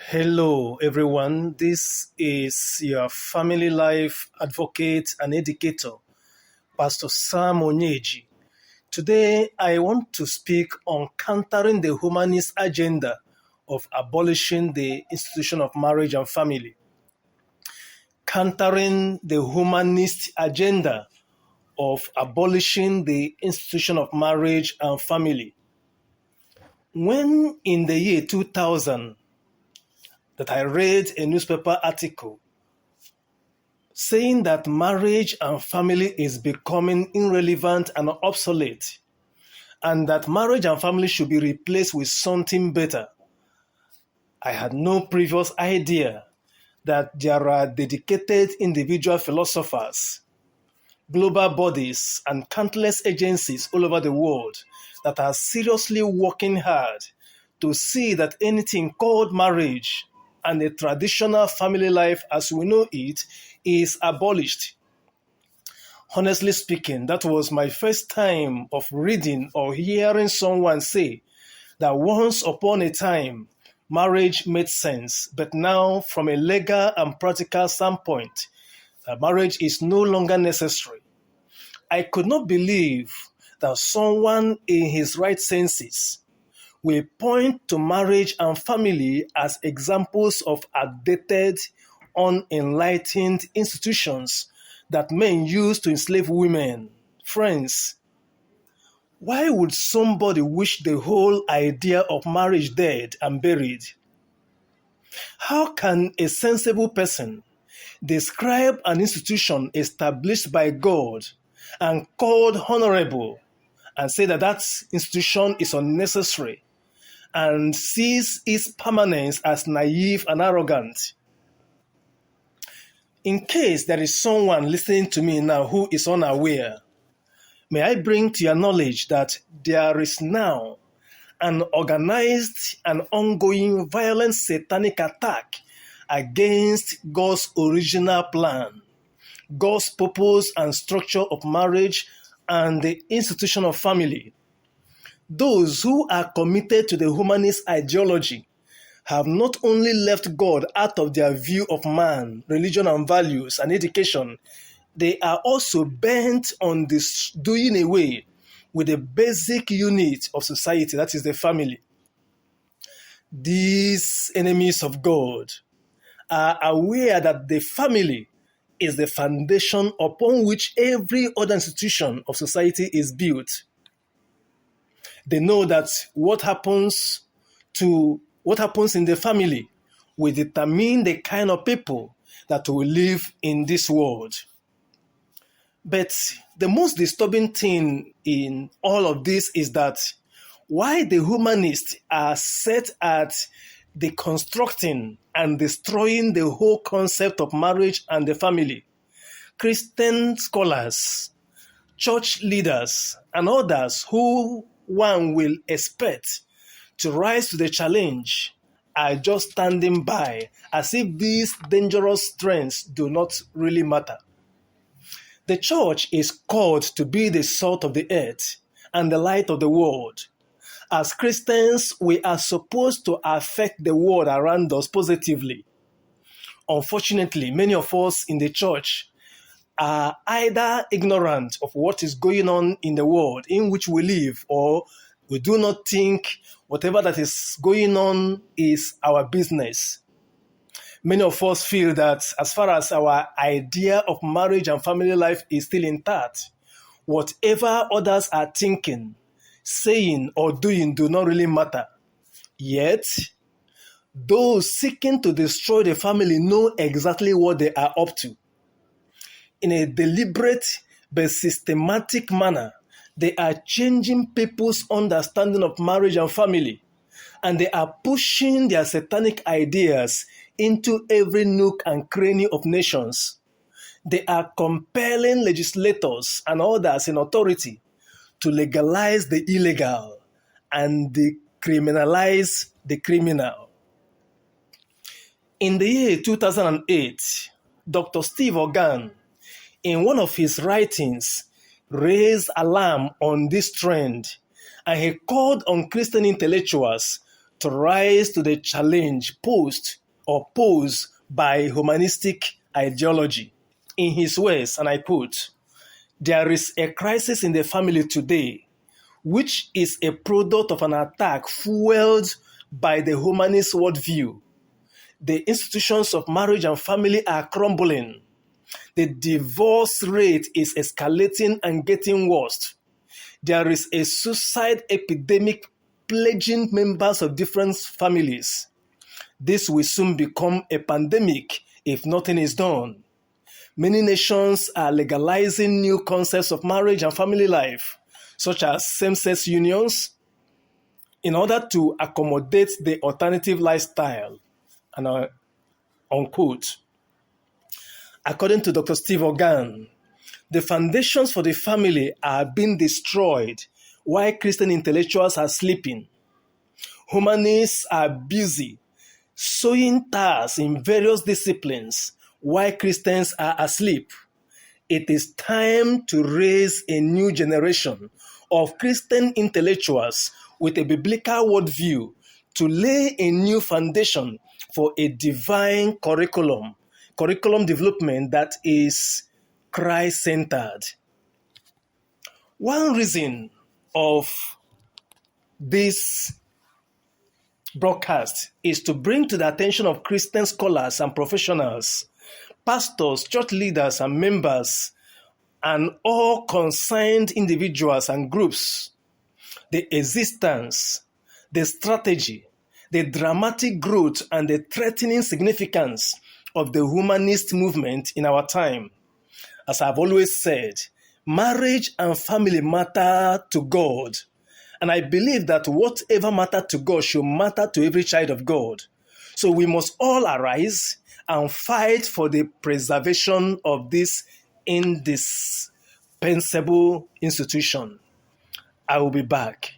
Hello, everyone. This is your family life advocate and educator, Pastor Sam Onyeji. Today, I want to speak on countering the humanist agenda of abolishing the institution of marriage and family. Countering the humanist agenda of abolishing the institution of marriage and family. When in the year 2000, that I read a newspaper article saying that marriage and family is becoming irrelevant and obsolete, and that marriage and family should be replaced with something better. I had no previous idea that there are dedicated individual philosophers, global bodies, and countless agencies all over the world that are seriously working hard to see that anything called marriage and the traditional family life as we know it is abolished. Honestly speaking, that was my first time of reading or hearing someone say that once upon a time, marriage made sense, but now from a legal and practical standpoint, marriage is no longer necessary. I could not believe that someone in his right senses will point to marriage and family as examples of outdated, unenlightened institutions that men use to enslave women. Friends, why would somebody wish the whole idea of marriage dead and buried? How can a sensible person describe an institution established by God and called honorable and say that that institution is unnecessary and sees its permanence as naive and arrogant? In case there is someone listening to me now who is unaware, may I bring to your knowledge that there is now an organized and ongoing violent satanic attack against God's original plan, God's purpose and structure of marriage and the institution of family. Those who are committed to the humanist ideology have not only left God out of their view of man, religion and values and education, they are also bent on doing away with the basic unit of society, that is the family. These enemies of God are aware that the family is the foundation upon which every other institution of society is built. They know that what happens in the family will determine the kind of people that will live in this world. But the most disturbing thing in all of this is that while the humanists are set at deconstructing and destroying the whole concept of marriage and the family, Christian scholars, church leaders, and others who one will expect to rise to the challenge are just standing by as if these dangerous trends do not really matter. The church is called to be the salt of the earth and the light of the world. As Christians, we are supposed to affect the world around us positively. Unfortunately, many of us in the church are either ignorant of what is going on in the world in which we live, or we do not think whatever that is going on is our business. Many of us feel that as far as our idea of marriage and family life is still intact, whatever others are thinking, saying, or doing do not really matter. Yet, those seeking to destroy the family know exactly what they are up to. In a deliberate but systematic manner, they are changing people's understanding of marriage and family, and they are pushing their satanic ideas into every nook and cranny of nations. They are compelling legislators and others in authority to legalize the illegal and decriminalize the criminal. In the year 2008, Dr. Steve Organ, in one of his writings, raised alarm on this trend, and he called on Christian intellectuals to rise to the challenge posed by humanistic ideology. In his words, and I quote, "There is a crisis in the family today, which is a product of an attack fueled by the humanist worldview. The institutions of marriage and family are crumbling. The divorce rate is escalating and getting worse. There is a suicide epidemic plaguing members of different families. This will soon become a pandemic if nothing is done. Many nations are legalizing new concepts of marriage and family life, such as same-sex unions, in order to accommodate the alternative lifestyle." And unquote. According to Dr. Steve Organ, the foundations for the family are being destroyed while Christian intellectuals are sleeping. Humanists are busy sowing tares in various disciplines while Christians are asleep. It is time to raise a new generation of Christian intellectuals with a biblical worldview to lay a new foundation for a divine curriculum development that is Christ-centered. One reason of this broadcast is to bring to the attention of Christian scholars and professionals, pastors, church leaders, and members, and all concerned individuals and groups, the existence, the strategy, the dramatic growth, and the threatening significance of the humanist movement in our time. As I've always said, marriage and family matter to God. And I believe that whatever matters to God should matter to every child of God. So we must all arise and fight for the preservation of this indispensable institution. I will be back.